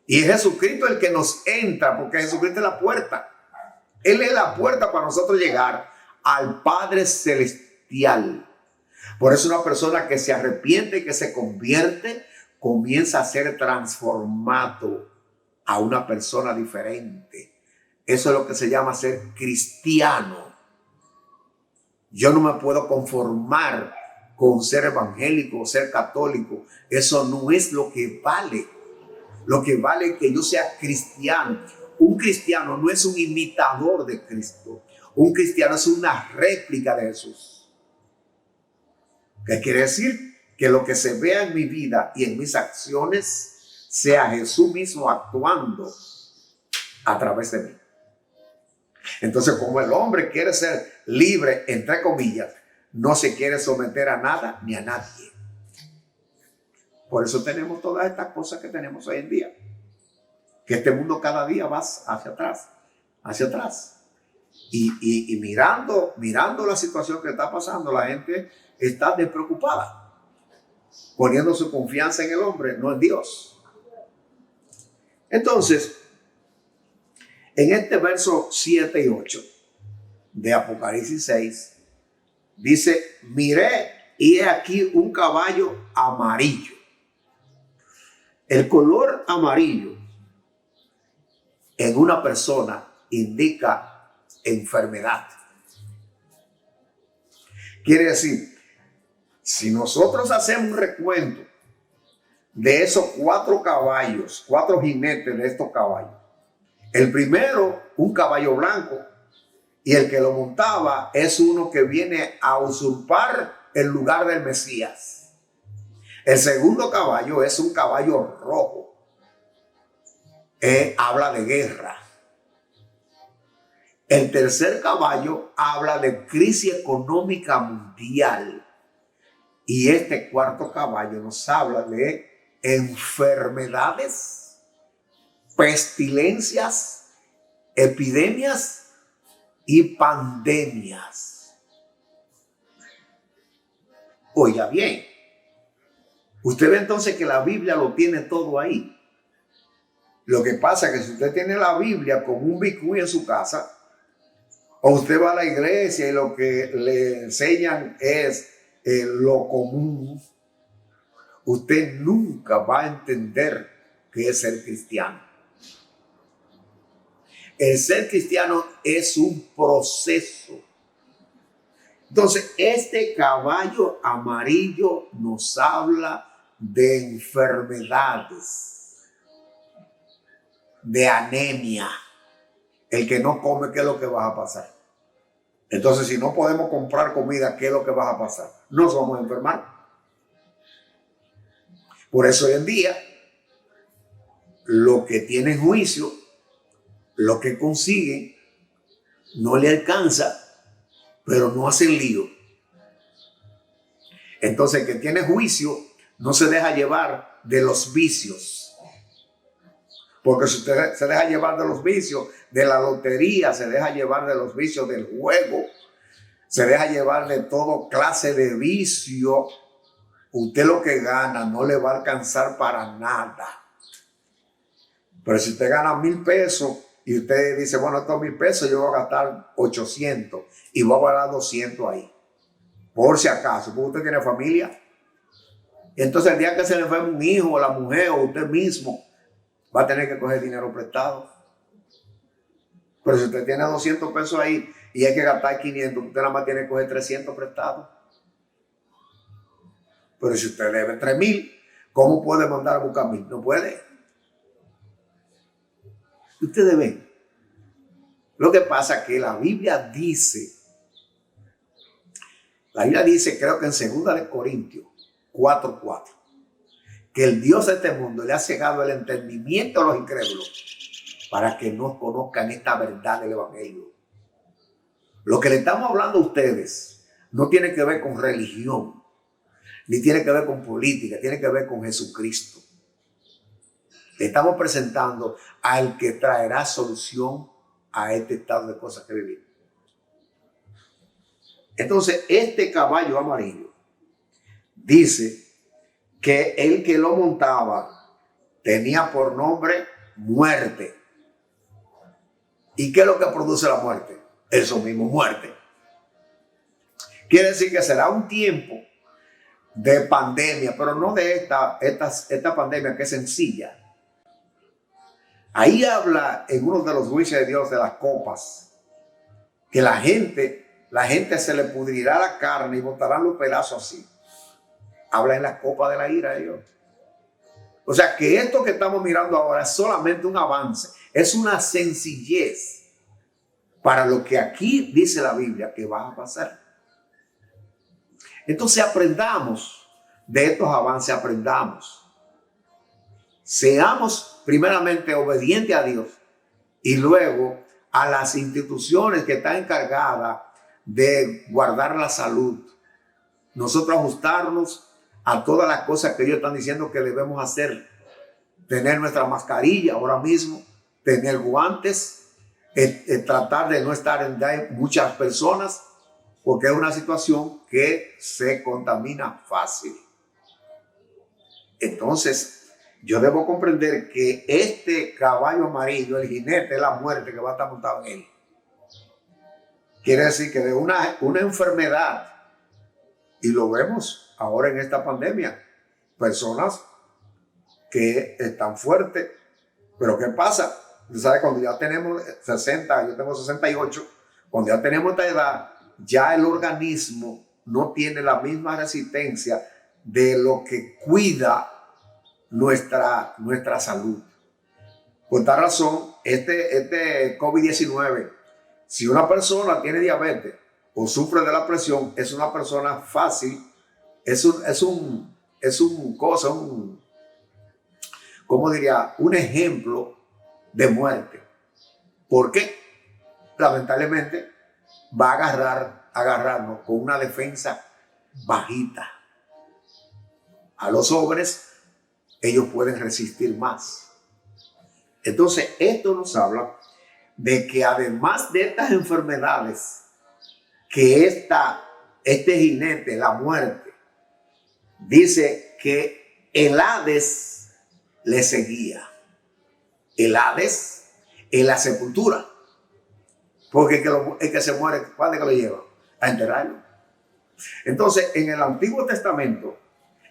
Y es Jesucristo el que nos entra, porque Jesucristo es la puerta. Él es la puerta para nosotros llegar al Padre Celestial. Por eso una persona que se arrepiente y que se convierte, comienza a ser transformado a una persona diferente. Eso es lo que se llama ser cristiano. Yo no me puedo conformar con ser evangélico, ser católico. Eso no es lo que vale. Lo que vale es que yo sea cristiano. Un cristiano no es un imitador de Cristo. Un cristiano es una réplica de Jesús. ¿Qué quiere decir? Que lo que se vea en mi vida y en mis acciones sea Jesús mismo actuando a través de mí. Entonces, como el hombre quiere ser libre, entre comillas, no se quiere someter a nada ni a nadie. Por eso tenemos todas estas cosas que tenemos hoy en día. Que este mundo cada día va hacia atrás, hacia atrás. Y mirando la situación que está pasando, la gente está despreocupada, poniendo su confianza en el hombre, no en Dios. Entonces, en este verso 7 y 8 de Apocalipsis 6, dice, miré y he aquí un caballo amarillo. El color amarillo en una persona indica enfermedad. Quiere decir, si nosotros hacemos un recuento de esos 4 caballos, 4 jinetes de estos caballos, el primero, un caballo blanco, y el que lo montaba es uno que viene a usurpar el lugar del Mesías. El segundo caballo es un caballo rojo. Habla de guerra. El tercer caballo habla de crisis económica mundial. Y este cuarto caballo nos habla de enfermedades, pestilencias, epidemias y pandemias. Oiga bien, usted ve entonces que la Biblia lo tiene todo ahí. Lo que pasa es que si usted tiene la Biblia con un bicuí en su casa, o usted va a la iglesia y lo que le enseñan es lo común, usted nunca va a entender qué es ser cristiano. El ser cristiano es un proceso. Entonces, este caballo amarillo nos habla de enfermedades, de anemia. El que no come, ¿qué es lo que va a pasar? Entonces, si no podemos comprar comida, ¿qué es lo que va a pasar? Nos vamos a enfermar. Por eso hoy en día, lo que tienen juicio, lo que consiguen, no le alcanza, pero no hacen lío. Entonces, el que tiene juicio no se deja llevar de los vicios. Porque si usted se deja llevar de los vicios de la lotería, se deja llevar de los vicios del juego, se deja llevar de toda clase de vicio, usted lo que gana no le va a alcanzar para nada. Pero si usted gana 1,000 pesos y usted dice, bueno, estos 1,000 pesos yo voy a gastar 800 y voy a guardar 200 ahí, por si acaso, porque usted tiene familia. Y entonces el día que se le enferme un hijo o la mujer o usted mismo, va a tener que coger dinero prestado. Pero si usted tiene 200 pesos ahí y hay que gastar 500, usted nada más tiene que coger 300 prestados. Pero si usted debe 3,000, ¿cómo puede mandar a buscar 1,000? No puede. Ustedes ven. Lo que pasa es que la Biblia dice, creo que en 2 de Corintios 4:4, que el Dios de este mundo le ha cegado el entendimiento a los incrédulos para que no conozcan esta verdad del Evangelio. Lo que le estamos hablando a ustedes no tiene que ver con religión, ni tiene que ver con política, tiene que ver con Jesucristo. Le estamos presentando al que traerá solución a este estado de cosas que vivimos. Entonces, este caballo amarillo dice que el que lo montaba tenía por nombre muerte. ¿Y qué es lo que produce la muerte? Eso mismo, muerte. Quiere decir que será un tiempo de pandemia, pero no de esta pandemia que es sencilla. Ahí habla en uno de los juicios de Dios de las copas, que la gente se le pudrirá la carne y botarán los pedazos así. habla en la copa de la ira de Dios. O sea que esto que estamos mirando ahora es solamente un avance, es una sencillez para lo que aquí dice la Biblia que va a pasar. Entonces aprendamos de estos avances, aprendamos. Seamos primeramente obedientes a Dios y luego a las instituciones que están encargadas de guardar la salud. Nosotros ajustarnos a todas las cosas que ellos están diciendo que debemos hacer. Tener nuestra mascarilla ahora mismo, tener guantes, tratar de no estar en muchas personas, porque es una situación que se contamina fácil. Entonces, yo debo comprender que este caballo amarillo, el jinete de la muerte que va a estar montado en él, quiere decir que de una enfermedad, y lo vemos ahora en esta pandemia, personas que están fuertes, pero ¿qué pasa? Tú sabes, cuando ya tenemos 60, yo tengo 68, cuando ya tenemos esta edad, ya el organismo no tiene la misma resistencia de lo que cuida nuestra salud. Por tal razón, este COVID-19, si una persona tiene diabetes o sufre de la presión, es una persona fácil, ¿cómo diría? Un ejemplo de muerte. ¿Por qué? Lamentablemente va a agarrarnos con una defensa bajita. A los jóvenes, ellos pueden resistir más. Entonces, esto nos habla de que además de estas enfermedades que este jinete, la muerte, dice que el Hades le seguía. El Hades es la sepultura. Porque el que se muere, ¿cuándo que lo lleva? A enterrarlo. Entonces, en el Antiguo Testamento,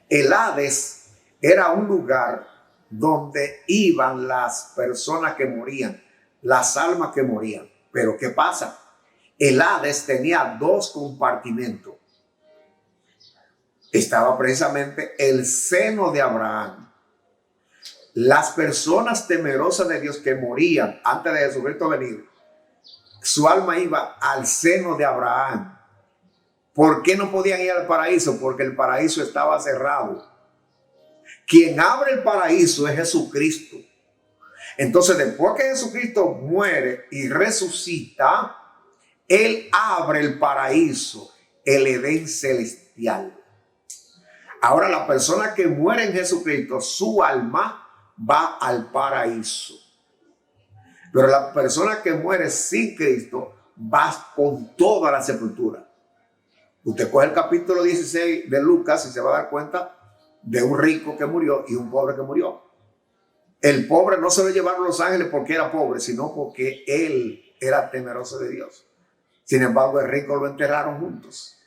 el Hades era un lugar donde iban las personas que morían, las almas que morían. Pero ¿qué pasa? El Hades tenía dos compartimentos. Estaba precisamente el seno de Abraham. Las personas temerosas de Dios que morían antes de Jesucristo venir, su alma iba al seno de Abraham. ¿Por qué no podían ir al paraíso? Porque el paraíso estaba cerrado. Quien abre el paraíso es Jesucristo. Entonces, después que Jesucristo muere y resucita, Él abre el paraíso, el Edén celestial. Ahora, la persona que muere en Jesucristo, su alma va al paraíso. Pero la persona que muere sin Cristo va con toda la sepultura. Usted coge el capítulo 16 de Lucas y se va a dar cuenta de un rico que murió y un pobre que murió. El pobre no se lo llevaron los ángeles porque era pobre, sino porque él era temeroso de Dios. Sin embargo, el rico lo enterraron juntos.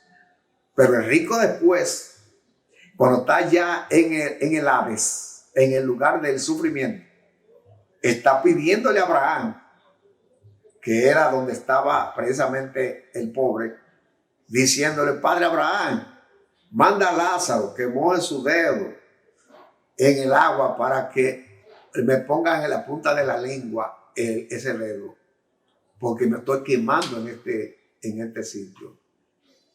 Pero el rico después, cuando está ya en el Hades, en el lugar del sufrimiento, está pidiéndole a Abraham, que era donde estaba precisamente el pobre, diciéndole: Padre Abraham, manda a Lázaro que moje su dedo en el agua para que me pongan en la punta de la lengua ese dedo, porque me estoy quemando en este sitio.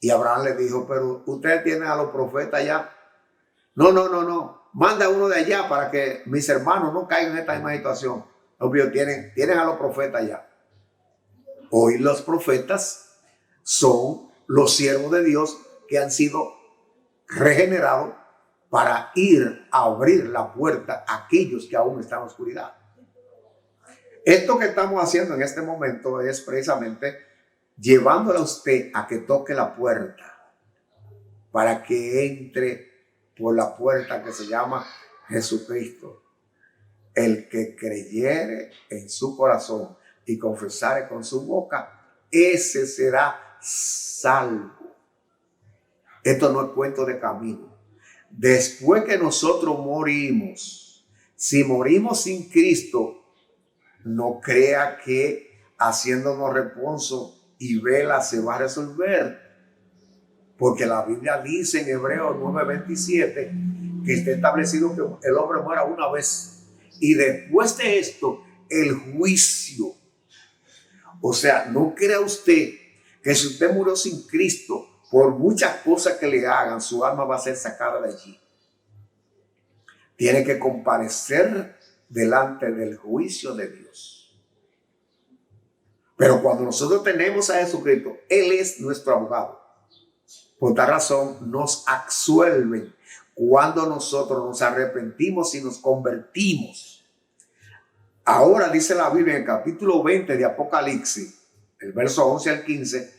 Y Abraham le dijo: pero ustedes tienen a los profetas allá. No. Manda uno de allá para que mis hermanos no caigan en esta misma situación. Obvio, tienen a los profetas allá. Hoy los profetas son los siervos de Dios que han sido regenerados para ir a abrir la puerta a aquellos que aún están en oscuridad. Esto que estamos haciendo en este momento es precisamente llevándole a usted a que toque la puerta para que entre por la puerta que se llama Jesucristo. El que creyere en su corazón y confesare con su boca, ese será salvo. Esto no es cuento de camino. Después que nosotros morimos, si morimos sin Cristo, no crea que haciéndonos reposo y vela se va a resolver. Porque la Biblia dice en Hebreos 9:27 que está establecido que el hombre muera una vez y después de esto el juicio. O sea, no crea usted que si usted murió sin Cristo, por muchas cosas que le hagan, su alma va a ser sacada de allí. Tiene que comparecer delante del juicio de Dios. Pero cuando nosotros tenemos a Jesucristo, Él es nuestro abogado. Por tal razón nos absuelven cuando nosotros nos arrepentimos y nos convertimos. Ahora dice la Biblia en el capítulo 20 de Apocalipsis, el verso 11 al 15,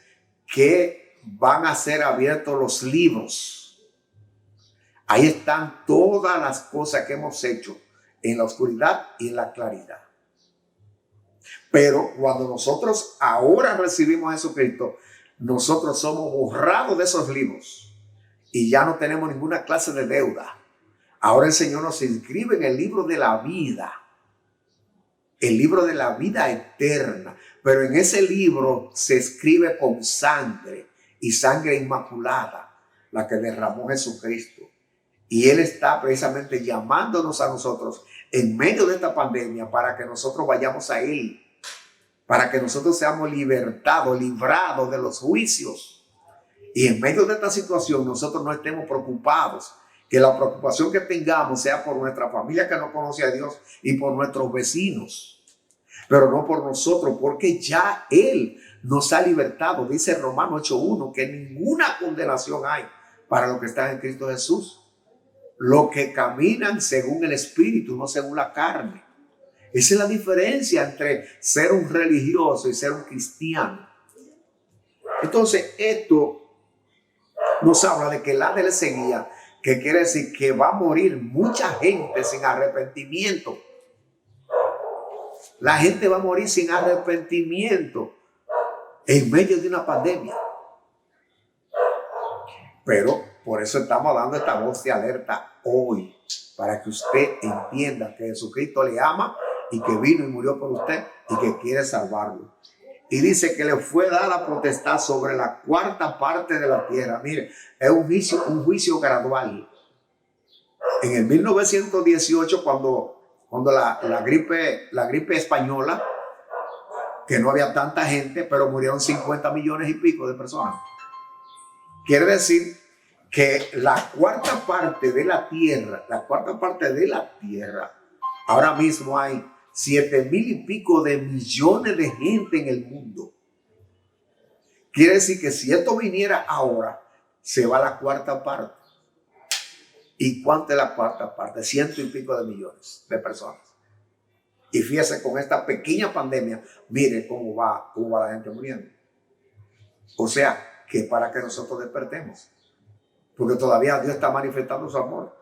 que van a ser abiertos los libros. Ahí están todas las cosas que hemos hecho en la oscuridad y en la claridad. Pero cuando nosotros ahora recibimos a Jesucristo, nosotros somos borrados de esos libros y ya no tenemos ninguna clase de deuda. Ahora el Señor nos inscribe en el libro de la vida, el libro de la vida eterna. Pero en ese libro se escribe con sangre y sangre inmaculada, la que derramó Jesucristo. Y Él está precisamente llamándonos a nosotros en medio de esta pandemia para que nosotros vayamos a Él, para que nosotros seamos libertados, librados de los juicios. Y en medio de esta situación nosotros no estemos preocupados, que la preocupación que tengamos sea por nuestra familia que no conoce a Dios y por nuestros vecinos, pero no por nosotros, porque ya Él nos ha libertado. Dice Romanos 8:1 que ninguna condenación hay para los que están en Cristo Jesús, los que caminan según el Espíritu, no según la carne. Esa es la diferencia entre ser un religioso y ser un cristiano. Entonces, esto nos habla de que la de la seguía, que quiere decir que va a morir mucha gente sin arrepentimiento. La gente va a morir sin arrepentimiento en medio de una pandemia. Pero por eso estamos dando esta voz de alerta hoy, para que usted entienda que Jesucristo le ama y que vino y murió por usted y que quiere salvarlo. Y dice que le fue dada la potestad sobre la cuarta parte de la tierra. Mire, es un juicio gradual. En el 1918, cuando la gripe española, que no había tanta gente, pero murieron 50 millones y pico de personas. Quiere decir que la cuarta parte de la tierra, ahora mismo hay 7,000 y pico de millones de gente en el mundo. Quiere decir que si esto viniera ahora, se va la cuarta parte. ¿Y cuánto es la cuarta parte? 100 y pico de millones de personas. Y fíjese, con esta pequeña pandemia, mire cómo va la gente muriendo. O sea, que para que nosotros despertemos. Porque todavía Dios está manifestando su amor,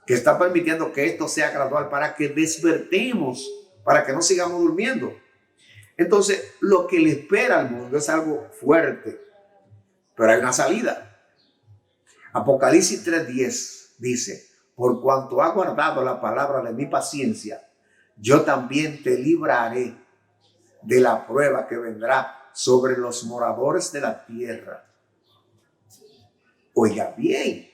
que está permitiendo que esto sea gradual para que despertemos, para que no sigamos durmiendo. Entonces, lo que le espera al mundo es algo fuerte, pero hay una salida. Apocalipsis 3:10 dice: por cuanto has guardado la palabra de mi paciencia, yo también te libraré de la prueba que vendrá sobre los moradores de la tierra. Oiga bien.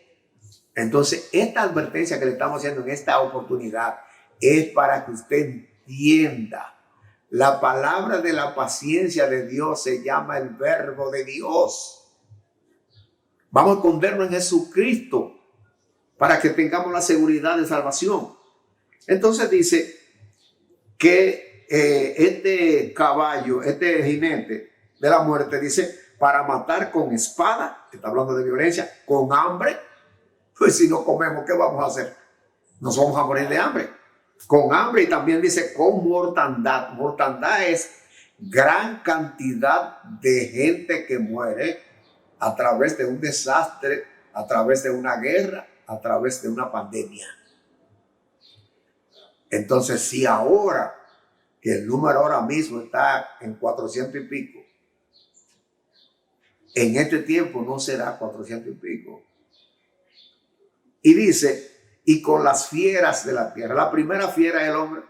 Entonces, esta advertencia que le estamos haciendo en esta oportunidad es para que usted entienda. La palabra de la paciencia de Dios se llama el verbo de Dios. Vamos a escondernos en Jesucristo para que tengamos la seguridad de salvación. Entonces dice que este caballo, este jinete de la muerte, dice, para matar con espada, que está hablando de violencia, con hambre. Pues si no comemos, ¿qué vamos a hacer? Nos vamos a morir de hambre. Con hambre, y también dice con mortandad. Mortandad es gran cantidad de gente que muere a través de un desastre, a través de una guerra, a través de una pandemia. Entonces, si ahora, que el número ahora mismo está en 400 y pico, en este tiempo no será 400 y pico. Y dice, y con las fieras de la tierra. La primera fiera es el hombre.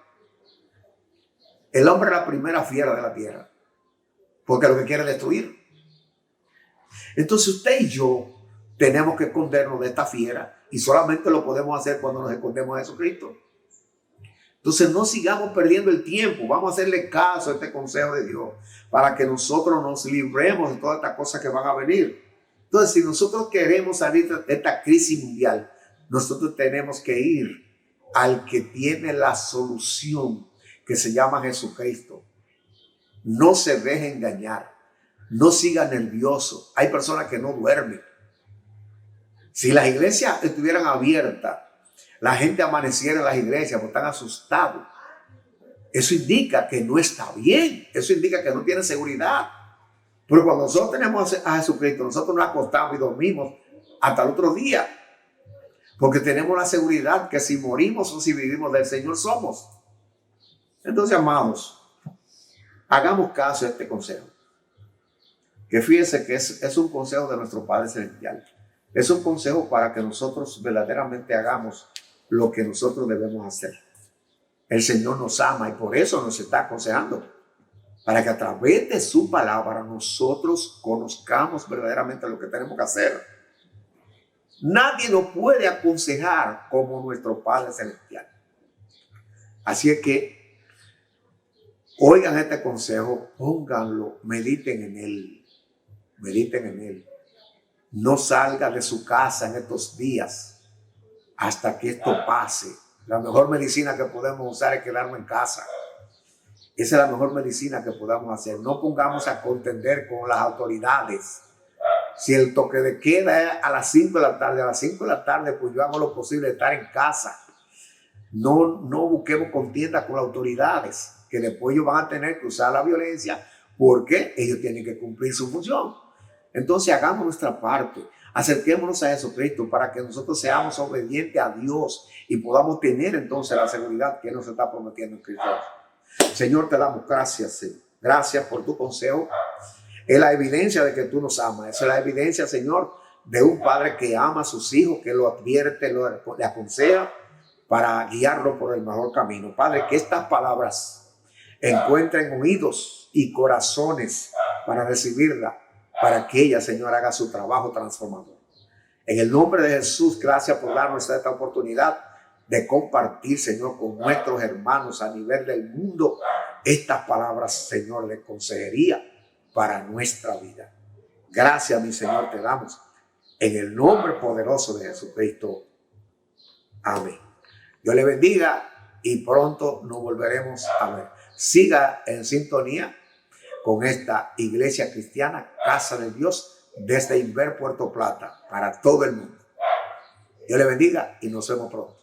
El hombre es la primera fiera de la tierra, porque lo que quiere es destruir. Entonces usted y yo tenemos que escondernos de esta fiera y solamente lo podemos hacer cuando nos escondemos de Jesucristo. Entonces no sigamos perdiendo el tiempo, vamos a hacerle caso a este consejo de Dios para que nosotros nos libremos de todas estas cosas que van a venir. Entonces si nosotros queremos salir de esta crisis mundial, nosotros tenemos que ir al que tiene la solución, que se llama Jesucristo. No se deje engañar, no siga nervioso. Hay personas que no duermen. Si las iglesias estuvieran abiertas, la gente amaneciera en las iglesias porque están asustados. Eso indica que no está bien. Eso indica que no tiene seguridad. Pero cuando nosotros tenemos a Jesucristo, nosotros nos acostamos y dormimos hasta el otro día. Porque tenemos la seguridad que si morimos o si vivimos del Señor somos. Entonces, amados, hagamos caso a este consejo. Que fíjense que es un consejo de nuestro Padre Celestial. Es un consejo para que nosotros verdaderamente hagamos lo que nosotros debemos hacer. El Señor nos ama y por eso nos está aconsejando. Para que a través de su palabra nosotros conozcamos verdaderamente lo que tenemos que hacer. Nadie nos puede aconsejar como nuestro Padre Celestial. Así es que oigan este consejo, pónganlo, mediten en él. Mediten en él. No salga de su casa en estos días hasta que esto pase. La mejor medicina que podemos usar es quedarnos en casa. Esa es la mejor medicina que podamos hacer. No pongamos a contender con las autoridades. Si el toque de queda es a las 5 de la tarde, a las 5 de la tarde, pues yo hago lo posible de estar en casa. No busquemos contienda con las autoridades, que después ellos van a tener que usar la violencia porque ellos tienen que cumplir su función. Entonces hagamos nuestra parte, acerquémonos a Jesucristo para que nosotros seamos obedientes a Dios y podamos tener entonces la seguridad que Él nos está prometiendo en Cristo. Señor, te damos gracias, Señor. Gracias por tu consejo. Es la evidencia de que tú nos amas. Esa es la evidencia, Señor, de un padre que ama a sus hijos, que lo advierte, le aconseja para guiarlo por el mejor camino. Padre, que estas palabras encuentren oídos y corazones para recibirla, para que ella, Señor, haga su trabajo transformador. En el nombre de Jesús, gracias por darnos esta oportunidad de compartir, Señor, con nuestros hermanos a nivel del mundo estas palabras, Señor, de consejería para nuestra vida. Gracias, mi Señor, te damos en el nombre poderoso de Jesucristo. Amén. Dios le bendiga y pronto nos volveremos a ver. Siga en sintonía con esta iglesia cristiana, Casa de Dios, desde Inver, Puerto Plata, para todo el mundo. Dios le bendiga y nos vemos pronto.